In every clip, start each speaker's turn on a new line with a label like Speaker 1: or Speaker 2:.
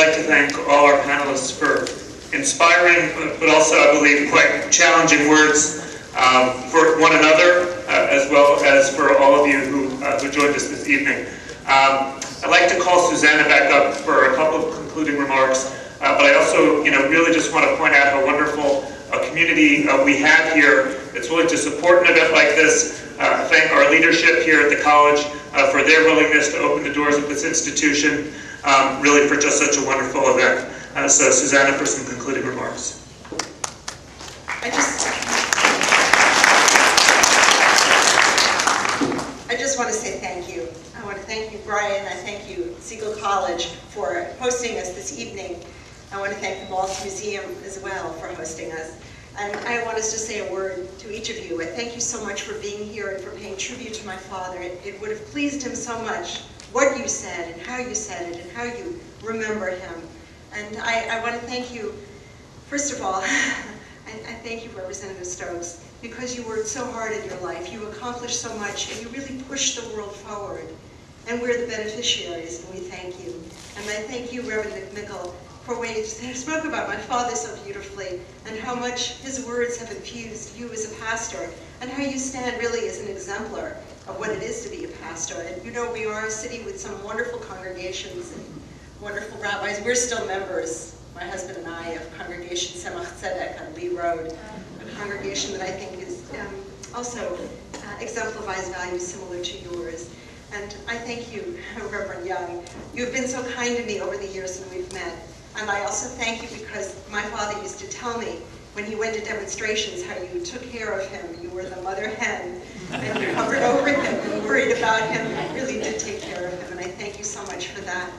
Speaker 1: like to thank all our panelists for inspiring, but also, I believe, quite challenging words for one another, as well as for all of you who joined us this evening. I'd like to call Susannah back up for a couple of concluding remarks, but I also, really just want to point out how wonderful a community we have here that's willing to support an event like this. Thank our leadership here at the college for their willingness to open the doors of this institution, really for just such a wonderful event. So Susannah, for some concluding remarks.
Speaker 2: I just want to say thank you. I want to thank you, Brian. I thank you, Siegal College, for hosting us this evening. I want to thank the Maltz Museum as well for hosting us. And I want us to say a word to each of you. I thank you so much for being here and for paying tribute to my father. It would have pleased him so much what you said and how you said it and how you remember him. And I want to thank you, first of all, I thank you, Representative Stokes, because you worked so hard in your life. You accomplished so much, and you really pushed the world forward. And we're the beneficiaries, and we thank you. And I thank you, Reverend McMickle, for ways he spoke about my father so beautifully, and how much his words have infused you as a pastor, and how you stand really as an exemplar of what it is to be a pastor. And we are a city with some wonderful congregations and wonderful rabbis. We're still members, my husband and I, of Congregation Tzemach Tzedek on Lee Road, a congregation that I think is also exemplifies values similar to yours. And I thank you, Reverend Young. You've been so kind to me over the years when we've met. And I also thank you because my father used to tell me when he went to demonstrations how you took care of him. You were the mother hen, and you covered over him and worried about him. You really did take care of him, and I thank you so much for that.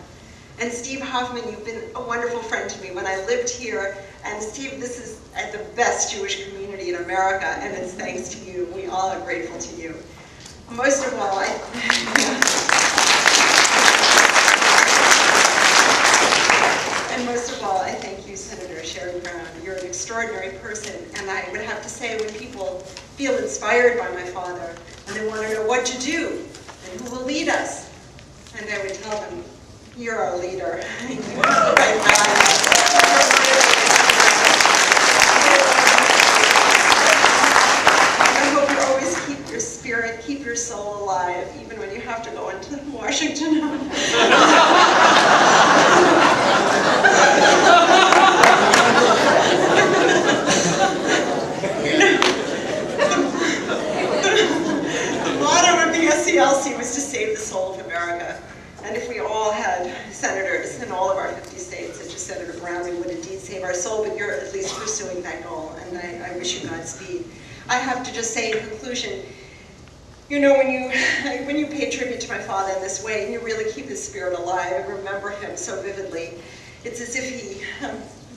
Speaker 2: And Steve Hoffman, you've been a wonderful friend to me when I lived here. And Steve, this is the best Jewish community in America, and it's thanks to you. We all are grateful to you. Most of all, I thank you, Senator Sherrod Brown. You're an extraordinary person, and I would have to say when people feel inspired by my father, and they want to know what to do, and who will lead us, and I would tell them, you're our leader. I hope you always keep your spirit, keep your soul alive, even when you have to go into Washington. The motto of the SCLC was to save the soul of America. And if we all had senators in all of our 50 states, such as Senator Brown, we would indeed save our soul, but you're at least pursuing that goal, and I wish you Godspeed. I have to just say in conclusion, when you pay tribute to my father in this way, and you really keep his spirit alive and remember him so vividly, it's as if he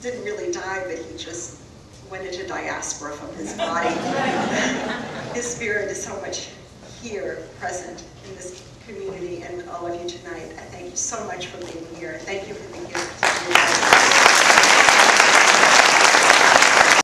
Speaker 2: didn't really die, but he just went into diaspora from his body. His spirit is so much here, present in this community and all of you tonight. I thank you so much for being here. Thank you for being here.